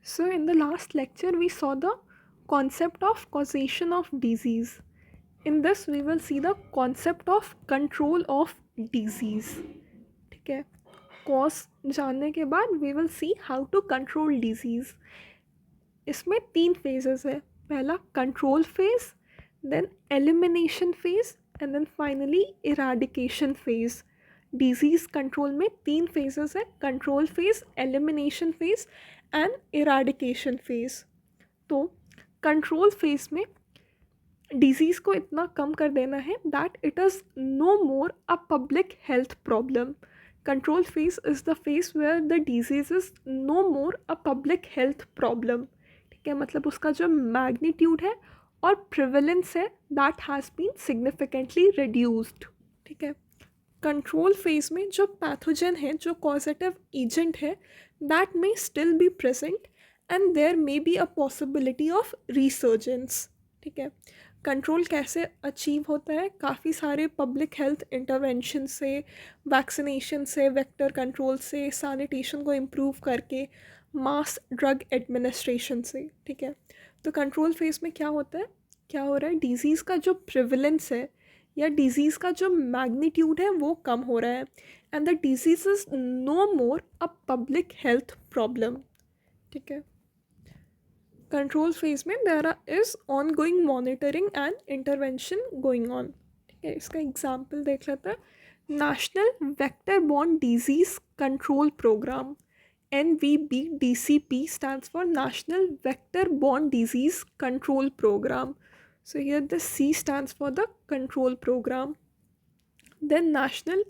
So, in the last lecture, we saw the concept of causation of disease. In this, we will see the concept of control of disease. ठीक है, cause जानने के बाद we will see how to control disease. इसमें तीन phases है. पहला control phase, then elimination phase, and then finally eradication phase. Disease control में तीन फेजेस है: control phase, elimination phase and eradication phase. तो कंट्रोल फेज में डिजीज़ को इतना कम कर देना है that it is no more a public health problem. Control phase is the phase where the disease is no more a public health problem. ठीक है, मतलब उसका जो मैग्नीट्यूड है और प्रिवेलेंस है that has been significantly reduced. ठीक है, कंट्रोल फेज में जो पैथोजन है, जो कॉजेटिव एजेंट है, that may still be present and there may be a possibility of resurgence. ठीक है, कंट्रोल कैसे अचीव होता है? काफ़ी सारे पब्लिक हेल्थ इंटरवेंशन से, वैक्सीनेशन से, वेक्टर कंट्रोल से, सैनिटेशन को इम्प्रूव करके, मास ड्रग एडमिनिस्ट्रेशन से. ठीक है, तो कंट्रोल फेज में क्या होता है, क्या हो रहा है? डिजीज़ का जो प्रिविलेंस है या डिजीज़ का जो मैग्नीट्यूड है वो कम हो रहा है and the disease is no more a public health problem. ठीक है, कंट्रोल फेज में there is ongoing monitoring and intervention going on. ठीक है, इसका एग्जाम्पल देख लेते हैं. National vector borne disease control programme, NVBDCP stands for National Vector Borne Disease Control Program. So here the C stands for the control program. Then National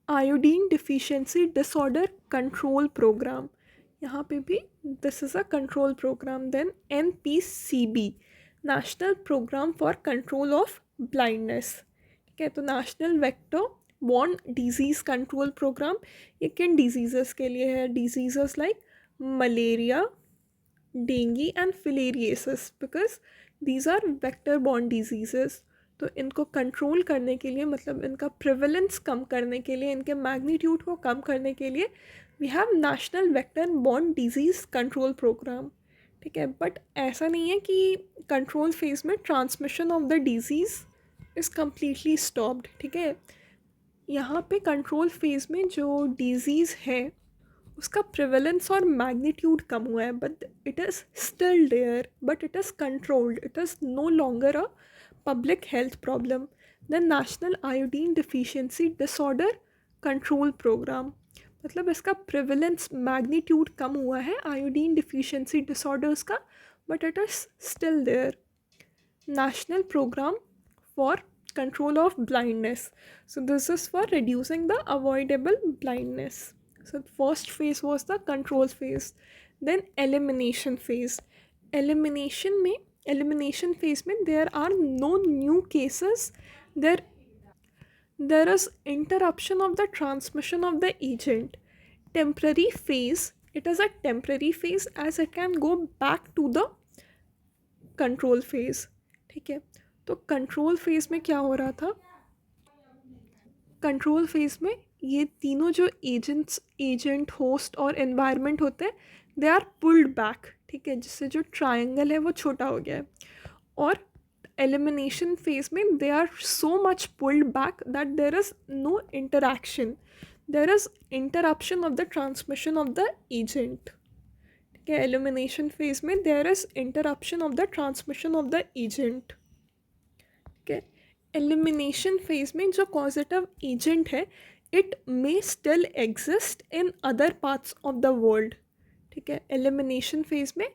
Iodine Deficiency Disorder Control Program. यहाँ पे भी this is a control program. Then NPCB, National Program for Control of Blindness. ठीक है, तो national vector borne disease control programme ये किन disease के लिए है? Disease like malaria, dengue and filariasis, because these are vector borne disease. तो इनको कंट्रोल करने के लिए, मतलब इनका प्रिवेलेंस कम करने के लिए, इनके मैग्नीट्यूड को कम करने के लिए we have national vector borne disease control programme. ठीक है, बट ऐसा नहीं है कि कंट्रोल फेज में transmission of the disease is completely stopped. ठीक है, यहाँ पे कंट्रोल फेज में जो डिजीज़ है उसका प्रिवेलेंस और मैग्नीट्यूड कम हुआ है, but it is still there, but it is controlled. It is no longer a public health problem. The national iodine deficiency disorder control programme, मतलब इसका प्रिवेलेंस मैग्नीट्यूड कम हुआ है आयोडीन डिफिशियंसी डिसऑर्डर्स का, but it is still there. National Program for Control of Blindness. So this is for reducing the avoidable blindness. So the first phase was the control phase. Then elimination phase. Elimination phase में there are no new cases. There is interruption of the transmission of the agent. Temporary phase. It is a temporary phase as it can go back to the control phase. ठीक है, तो control phase में क्या हो रहा था? Control phase में ये तीनों जो एजेंट, होस्ट और एनवायरनमेंट होते हैं, दे आर पुल्ड बैक. ठीक है, जिससे जो ट्रायंगल है वो छोटा हो गया है. और एलिमिनेशन फेज़ में they are so much pulled back that there is no interaction, there is interruption of the transmission of the agent. Elimination phase में there is interruption of the transmission of the agent. ठीक है, elimination phase में जो causative agent है it may still exist in other parts of the world. ठीक है, elimination phase में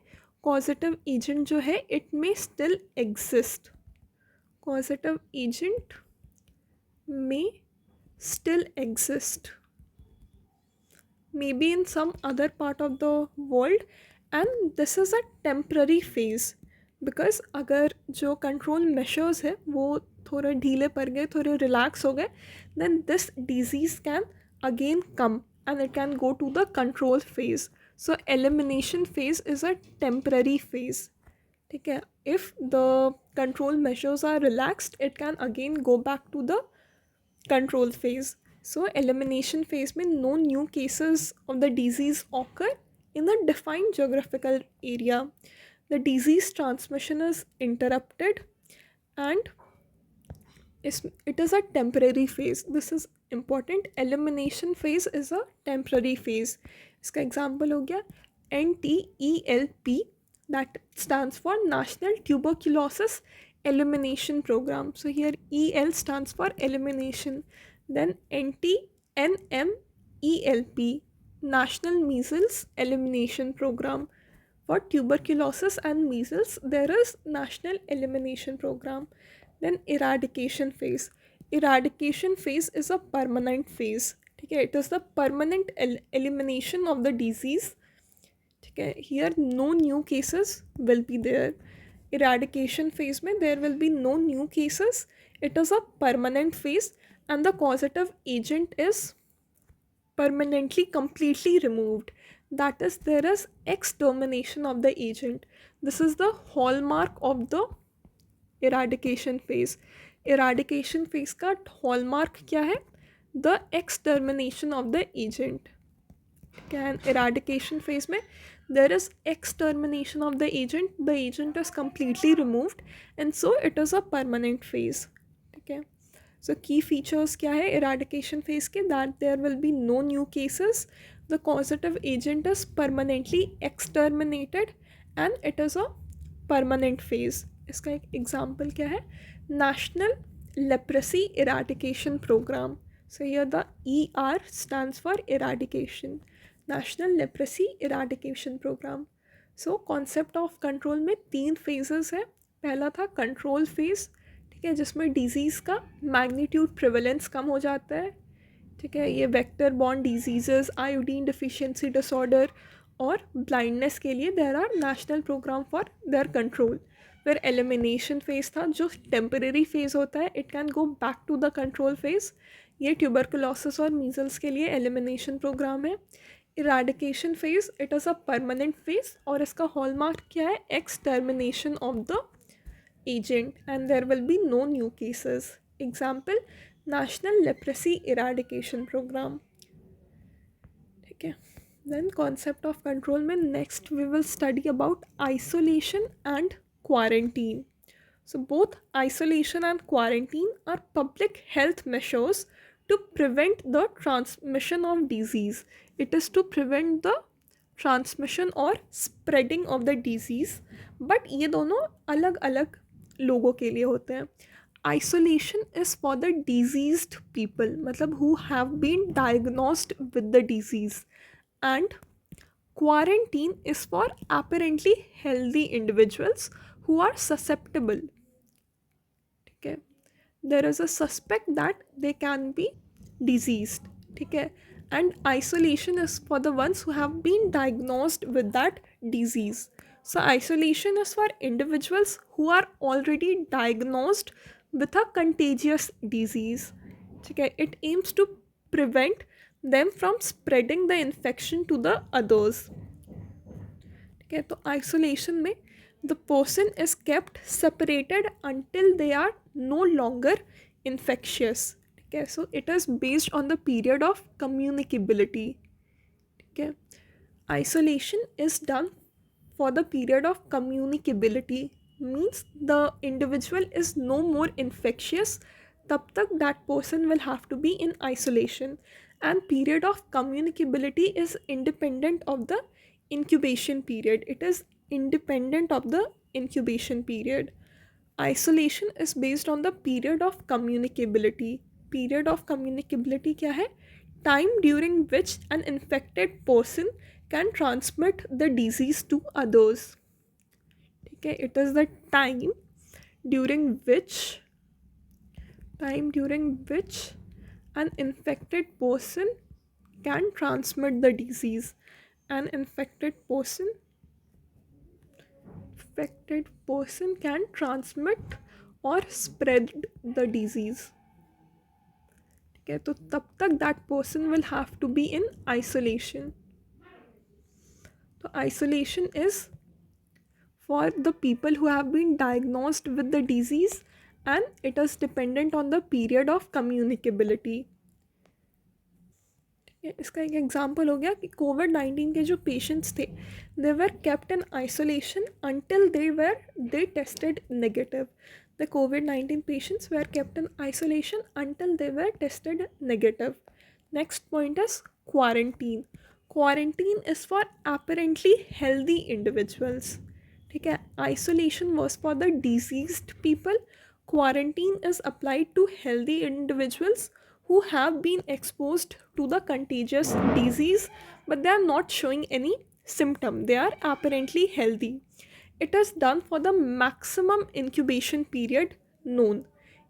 causative agent जो है it may still exist. Causative agent may still exist maybe in some other part of the world, and this is a temporary phase. because अगर जो control measures है वो थोड़े ढीले पड़ गए, थोड़े रिलैक्स हो गए, then this disease can again come and it can go to the control phase. So elimination phase is a temporary phase. ठीक है, if the control measures are relaxed it can again go back to the control phase. So elimination phase में no new cases of the disease occur. In a defined geographical area, the disease transmission is interrupted and it is a temporary phase. This is important. Elimination phase is a temporary phase. इसका example हो गया NTELP, that stands for National Tuberculosis Elimination Program. So here EL stands for elimination. Then NTNMELP, National Measles Elimination Program. For tuberculosis and measles, there is National Elimination Program. Then eradication phase. Eradication phase is a permanent phase. Okay, it is the permanent elimination of the disease. Okay, here no new cases will be there. Eradication phase mein there will be no new cases. It is a permanent phase and the causative agent is permanently completely removed. That is, there is extermination of the agent. This is the hallmark of the eradication phase. Eradication phase का hallmark क्या है? The extermination of the agent. Can eradication phase में there is extermination of the agent is completely removed and so it is a permanent phase. ठीक है. So key features क्या है eradication phase के? That there will be no new cases, the causative agent is permanently exterminated and it is a permanent phase. इसका एक example क्या है? National Leprosy Eradication Program. So here the ER stands for eradication. National Leprosy Eradication Program. So concept of control में 3 phases है. पहला था control phase, ठीक है, जिसमें डिजीज़ का मैग्नीट्यूड प्रिवेलेंस कम हो जाता है. ठीक है, ये vector borne diseases, iodine deficiency disorder और ब्लाइंडनेस के लिए there are national programme for their control. फिर एलिमिनेशन फेज था जो टेम्परेरी फेज होता है, it can go back to the control phase. ये ट्यूबरकुलोसिस और मीजल्स के लिए एलिमिनेशन प्रोग्राम है. Eradication phase, it is a permanent phase और इसका हॉलमार्क क्या है? Extermination of the agent and there will be no new cases. Example, National Leprosy Eradication Program. ठीक है. Then concept of control में next we will study about isolation and quarantine. So both isolation and quarantine are public health measures to prevent the transmission of disease. It is to prevent the transmission or spreading of the disease. But ये दोनों अलग अलग लोगों के लिए होते हैं. Isolation is for the diseased people, मतलब who have been diagnosed with the disease, and quarantine is for apparently healthy individuals who are susceptible. ठीक है, there is a suspect that they can be diseased. ठीक है, and isolation is for the ones who have been diagnosed with that disease. So isolation is for individuals who are already diagnosed with a contagious disease. Okay, it aims to prevent them from spreading the infection to the others. Okay, so isolation में the person is kept separated until they are no longer infectious. Okay, so it is based on the period of communicability. Okay, isolation is done for the period of communicability, means the individual is no more infectious, तब तक that person will have to be in isolation, and period of communicability is independent of the incubation period. It is independent of the incubation period. Isolation is based on the period of communicability. Period of communicability क्या है? Time during which an infected person can transmit the disease to others. ठीक है, it is the time during which an infected person can transmit the disease. An infected person can transmit or spread the disease. ठीक है, तो तब तक that person will have to be in isolation. So isolation is for the people who have been diagnosed with the disease and it is dependent on the period of communicability. इसका एक example हो गया कि कोविड-19 के जो patients थे, they were kept in isolation until they tested negative. The COVID-19 patients were kept in isolation until they were tested negative. Next point is quarantine. Quarantine is for apparently healthy individuals. ठीक है, isolation was for the diseased people. Quarantine is applied to healthy individuals who have been exposed to the contagious disease but they are not showing any symptom. They are apparently healthy. It is done for the maximum incubation period known.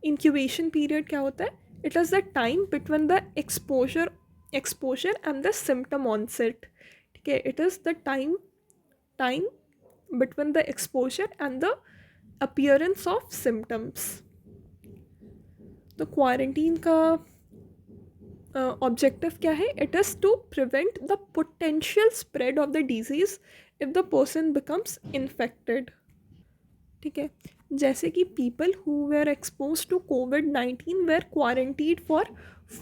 Incubation period क्या होता है? It is the time between the exposure and the symptom onset. ठीक है, it is the time between the exposure and the appearance of symptoms. तो quarantine का objective क्या है? It is to prevent the potential spread of the disease if the person becomes infected. ठीक है, जैसे कि people who were exposed to कोविड-19 were quarantined for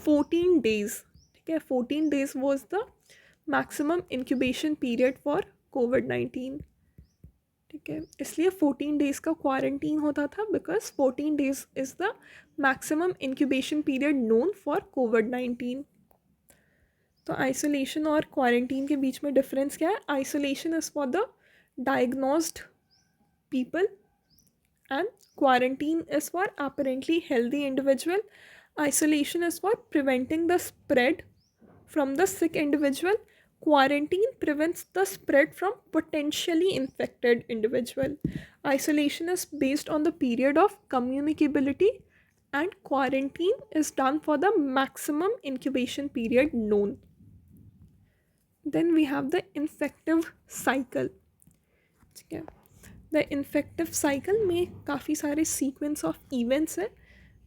14 days. ठीक है, 14 days was the maximum incubation period for कोविड-19. ठीक है, इसलिए 14 days का क्वारंटीन होता था because 14 days is the maximum incubation period known for कोविड-19. तो आइसोलेशन और क्वारंटीन के बीच में डिफरेंस क्या है? Isolation is for the diagnosed people and quarantine is for apparently healthy individual. Isolation is for preventing the spread from the sick individual. Quarantine prevents the spread from potentially infected individual. Isolation is based on the period of communicability and quarantine is done for the maximum incubation period known. Then we have the infective cycle. ठीक है, the infective cycle में काफ़ी सारे sequence of events हैं.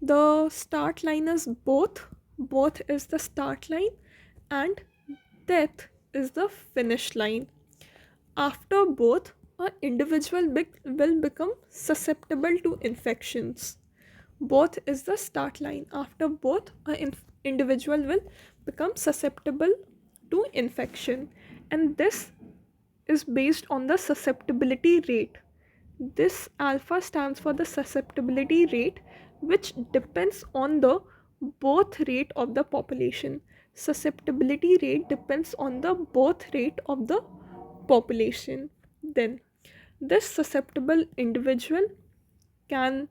The start line is both is the start line and death is the finish line. After both a individual will become susceptible to infections. Both is the start line. After both, an individual will become susceptible to infection, and this is based on the susceptibility rate. This alpha stands for the susceptibility rate, which depends on the birth rate of the population. Susceptibility rate depends on the birth rate of the population. Then, this susceptible individual can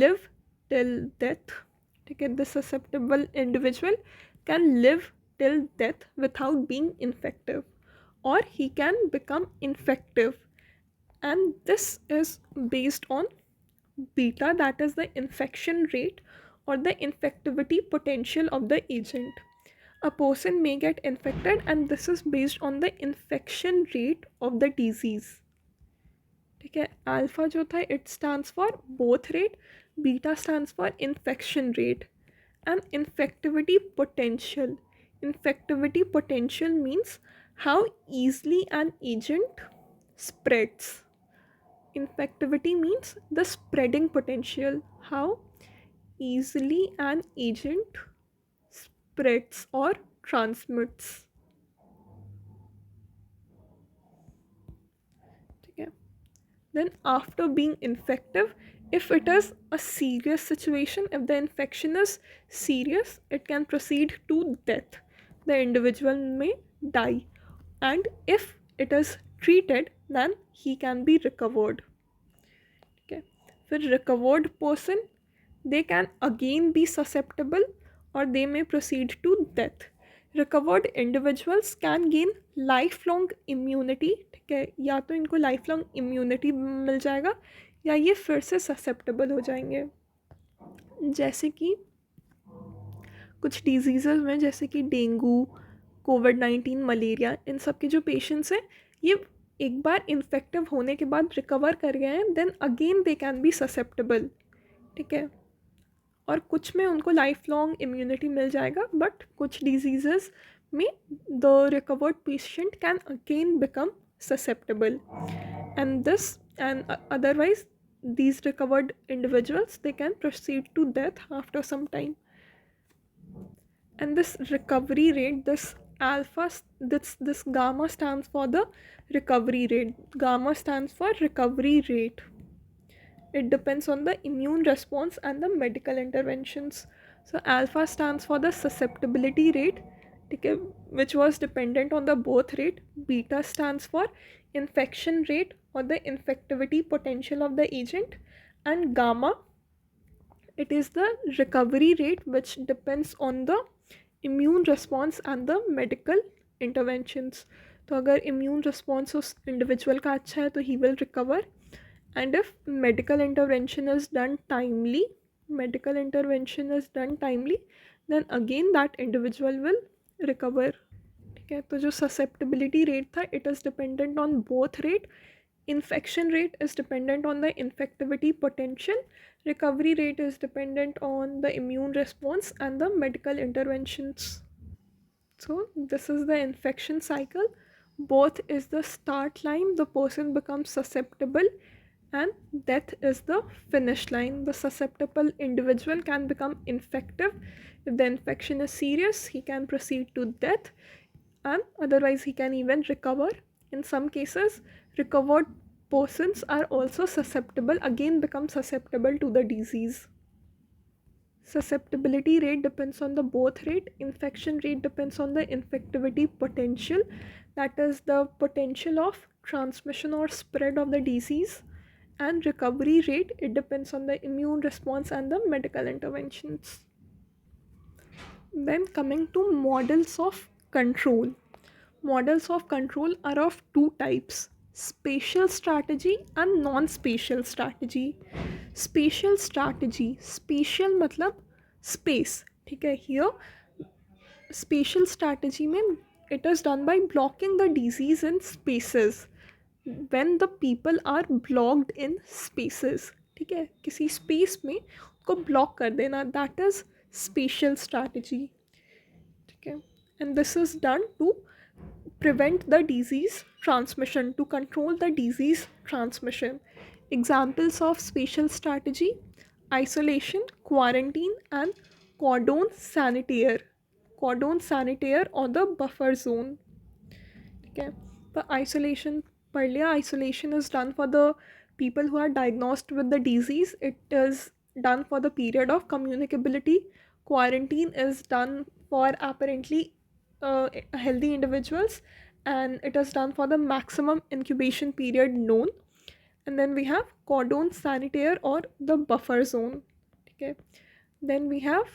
live till death. Okay, this susceptible individual can live till death without being infective, or he can become infective, and this is based on beta, that is the infection rate or the infectivity potential of the agent. A person may get infected and this is based on the infection rate of the disease. ठीक है, alpha जो था it stands for both rate, beta stands for infection rate and infectivity potential. Infectivity potential means how easily an agent spreads. Infectivity means the spreading potential, how easily an agent spreads or transmits. ठीक है, then after being infective, if it is a serious situation, if the infection is serious, it can proceed to death. The individual may die, and if it is treated, then he can be recovered. Okay, फिर recovered person, they can again be susceptible or they may proceed to death. Recovered individuals can gain lifelong immunity. ठीक है, या तो इनको lifelong immunity मिल जाएगा या ये फिर से susceptible हो जाएंगे. जैसे कि कुछ डिजीज़ में, जैसे कि डेंगू, कोविड-19, मलेरिया, इन सब के जो पेशेंट्स हैं, ये एक बार इन्फेक्टिव होने के बाद रिकवर कर गए हैं, then again they can be susceptible. ठीक है, और कुछ में उनको लाइफ लॉन्ग इम्यूनिटी मिल जाएगा, बट कुछ डिजीज़ में the recovered patient can again become susceptible, and otherwise these recovered individuals, they can proceed to death after some time. And this recovery rate, this alpha, this gamma stands for the recovery rate. Gamma stands for recovery rate. It depends on the immune response and the medical interventions. So alpha stands for the susceptibility rate, okay, which was dependent on the birth rate. Beta stands for infection rate or the infectivity potential of the agent, and gamma, it is the recovery rate, which depends on the immune response and the medical interventions. तो अगर immune response उस individual का अच्छा है तो he will recover, and if medical intervention is done timely, then again that individual will recover. ठीक है, तो जो susceptibility rate था, it is dependent on both rate. Infection rate is dependent on the infectivity potential. Recovery rate is dependent on the immune response and the medical interventions. So this is the infection cycle. Birth is the start line, the person becomes susceptible, and death is the finish line. The susceptible individual can become infective. If the infection is serious, he can proceed to death, and otherwise he can even recover. In some cases, recovered persons are also susceptible, again become susceptible to the disease. Susceptibility rate depends on the birth rate. Infection rate depends on the infectivity potential, that is the potential of transmission or spread of the disease. And recovery rate, it depends on the immune response and the medical interventions. Then coming to models of control. Models of control are of two types: spatial strategy and non-spatial strategy. Spatial strategy, spatial मतलब space, ठीक है. Here spatial strategy में it is done by blocking the disease in spaces. When the people are blocked in spaces, ठीक है, किसी space में उसको block कर देना, that is spatial strategy. ठीक है, and this is done to prevent the disease transmission, to control the disease transmission. Examples of spatial strategy: isolation, quarantine, and cordon sanitaire. Cordon sanitaire or the buffer zone. Okay, the isolation पढ़ लिया. Isolation is done for the people who are diagnosed with the disease. It is done for the period of communicability. Quarantine is done for apparently healthy individuals, and it is done for the maximum incubation period known. And then we have cordon sanitaire or the buffer zone. Okay, then we have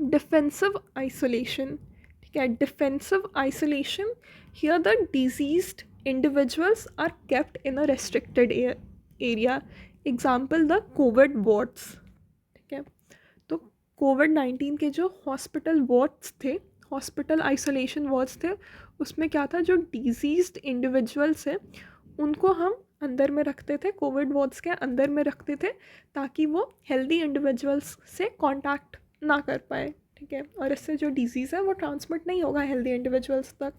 defensive isolation. Okay, defensive isolation, here the diseased individuals are kept in a restricted area. Example, the COVID wards. ठीक है, तो COVID-19 के जो hospital wards थे, hospital isolation wards थे, उसमें क्या था, जो डिजीज्ड इंडिविजुअल्स हैं उनको हम अंदर में रखते थे, कोविड वार्ड्स के अंदर में रखते थे, ताकि वो हेल्दी इंडिविजुअल्स से कांटेक्ट ना कर पाए. ठीक है, और इससे जो डिजीज़ है वो ट्रांसमिट नहीं होगा हेल्दी इंडिविजुअल्स तक.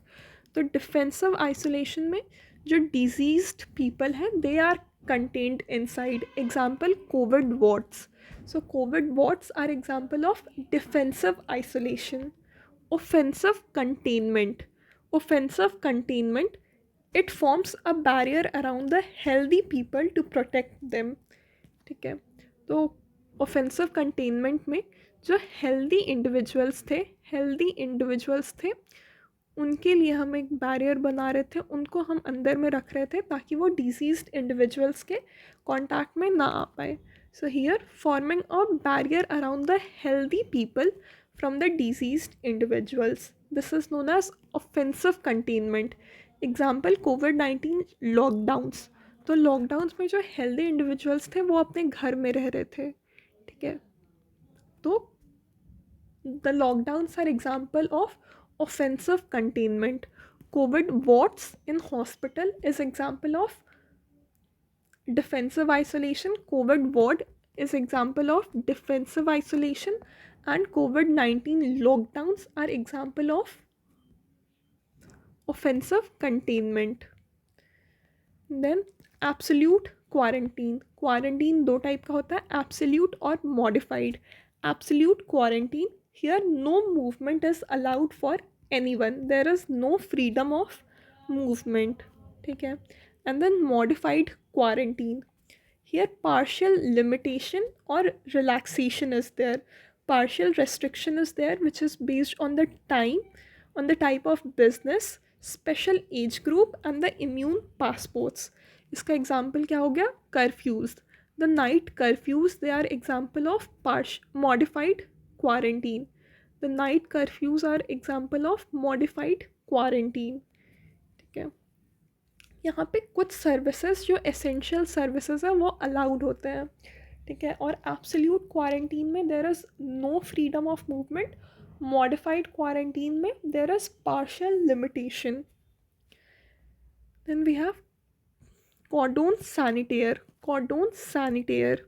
तो डिफेंसिव आइसोलेशन में जो डिजीज्ड पीपल हैं they are contained inside. Example, COVID wards. So COVID wards are example of defensive isolation. Offensive containment. Offensive containment, it forms a barrier around the healthy people to protect them. ठीक है, तो offensive containment में जो healthy individuals थे उनके लिए हम एक बैरियर बना रहे थे, उनको हम अंदर में रख रहे थे ताकि वो डिजीज्ड इंडिविजुअल्स के कांटेक्ट में ना आ पाए. So here, forming a barrier around the healthy people from the diseased individuals. This is known as offensive containment. Example, COVID-19 lockdowns. तो लॉकडाउन्स में जो हेल्दी इंडिविजुअल्स थे वो अपने घर में रह रहे थे. ठीक है, तो the lockdowns are example of offensive containment. COVID wards in hospital is example of defensive isolation. COVID ward is example of defensive isolation, and COVID-19 lockdowns are example of offensive containment. Then absolute quarantine. Quarantine दो type का होता है, absolute और modified. Absolute quarantine, here no movement is allowed for anyone. There is no freedom of movement. ठीक है. And then modified quarantine. Here partial limitation or relaxation is there. Partial restriction is there, which is based on the time, on the type of business, special age group and the immune passports. इसका example क्या हो गया? Curfews. The night curfews, they are example of modified quarantine. The night curfews are example of modified quarantine. ठीक है. यहाँ पे कुछ services जो एसेंशियल सर्विसेज है वो अलाउड होते हैं. ठीक है. और एब्सोल्यूट क्वारंटीन में there is no freedom of movement. Modified quarantine में there is partial limitation. Then we have cordon sanitaire. Cordon sanitaire,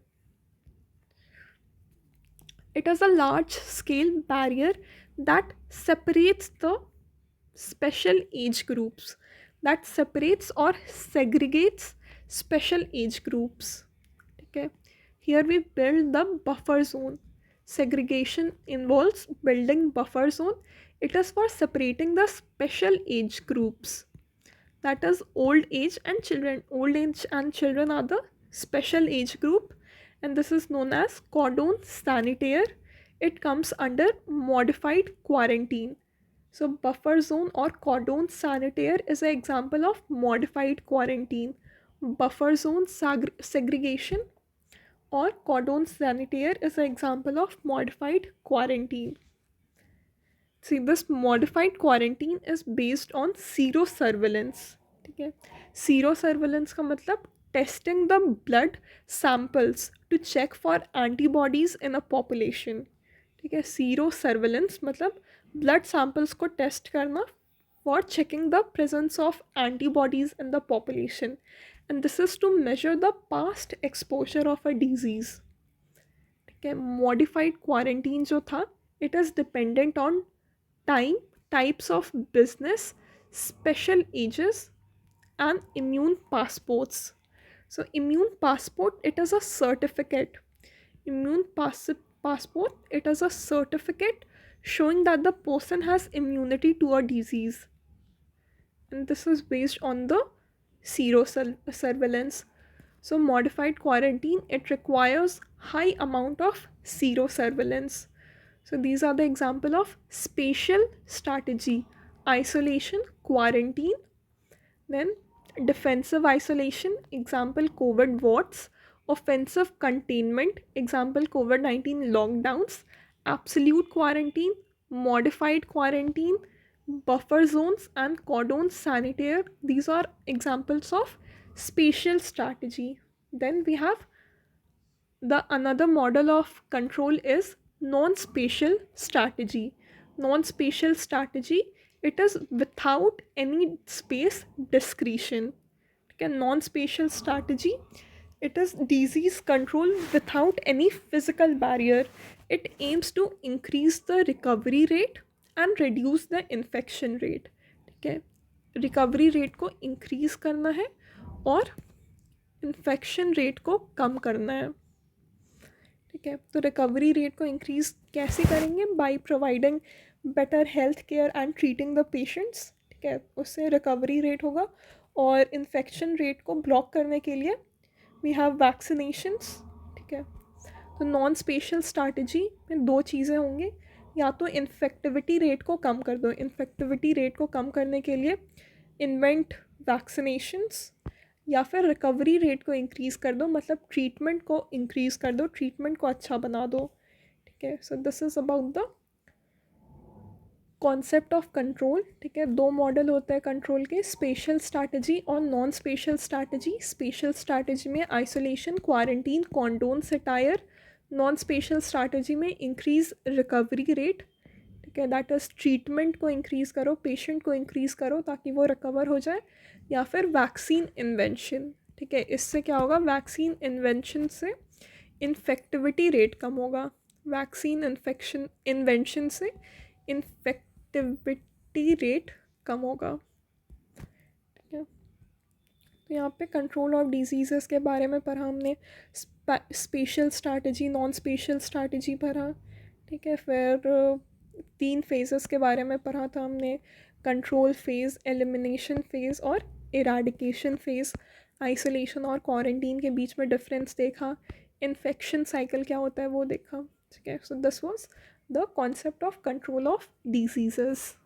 it is a large scale barrier that separates the special age groups, that separates or segregates special age groups. Okay. Here we build the buffer zone. Segregation involves building buffer zone. It is for separating the special age groups, that is old age and children. Old age and children are the special age group, and this is known as cordon sanitaire. It comes under modified quarantine. So buffer zone or cordon sanitaire is an example of modified quarantine. Buffer zone segregation or cordon sanitaire is an example of modified quarantine. See, this modified quarantine is based on serosurveillance. ठीक है. Serosurveillance का मतलब testing the blood samples to check for antibodies in a population. ठीक है. Serosurveillance मतलब blood samples को test करना for checking the presence of antibodies in the population, and this is to measure the past exposure of a disease. ठीक है. Modified quarantine जो था, it is dependent on time, types of business, special ages and immune passports. So immune passport, it is a certificate. Immune passport, it is a certificate showing that the person has immunity to a disease, and this is based on the serosurveillance. So modified quarantine, it requires high amount of serosurveillance. So these are the example of spatial strategy: isolation, quarantine. Then defensive isolation, example COVID wards. Offensive containment, example COVID-19 lockdowns. Absolute quarantine, modified quarantine, buffer zones and cordon sanitaire, these are examples of spatial strategy. Then we have the another model of control is non-spatial strategy. Non-spatial strategy, it is without any space discretion. Okay, non-spatial strategy, it is disease control without any physical barrier. It aims to increase the recovery rate and reduce the infection rate. ठीक है. Recovery rate को increase करना है और infection rate को कम करना है. ठीक है. तो रिकवरी रेट को इंक्रीज कैसे करेंगे? By providing better health care and treating the patients. ठीक है. उससे रिकवरी रेट होगा. और इन्फेक्शन रेट को ब्लॉक करने के लिए वी हैव वैक्सीनेशंस. ठीक है. तो नॉन स्पेशल स्ट्रैटेजी में दो चीज़ें होंगी. या तो इन्फेक्टिविटी रेट को कम कर दो. इन्फेक्टिविटी रेट को कम करने के लिए इन्वेंट वैक्सीनेशंस, या फिर रिकवरी रेट को इंक्रीज़ कर दो, मतलब ट्रीटमेंट को इंक्रीज़ कर दो, ट्रीटमेंट को अच्छा बना दो. ठीक है. So this is about the concept of control. ठीक है. दो मॉडल होते हैं कंट्रोल के, स्पेशल स्ट्रैटेजी और non special strategy. Special strategy में isolation, quarantine, cordon sanitaire. Non special strategy में इंक्रीज़ रिकवरी रेट. ठीक है. दैट इज़ ट्रीटमेंट को इंक्रीज़ करो, पेशेंट को इंक्रीज़ करो ताकि वो रिकवर हो जाए. या फिर वैक्सीन इन्वेंशन. ठीक है. इससे क्या होगा? वैक्सीन इन्वेंशन से इन्फेक्टिविटी रेट कम होगा. वैक्सीन इन्वेंशन से इन्फेक्टिविटी रेट कम होगा. ठीक है. तो यहाँ पे कंट्रोल ऑफ डिजीज़ के बारे में पढ़ा हमने. Special strategy, non special strategy पढ़ा. ठीक है. फिर 3 फेजेस के बारे में पढ़ा था हमने, कंट्रोल फेज़, एलिमिनेशन फेज़ और इराडिकेशन फेज़। आइसोलेशन और क्वारंटीन के बीच में डिफरेंस देखा, इन्फेक्शन साइकिल क्या होता है वो देखा। ठीक है, so this was the concept of control of diseases.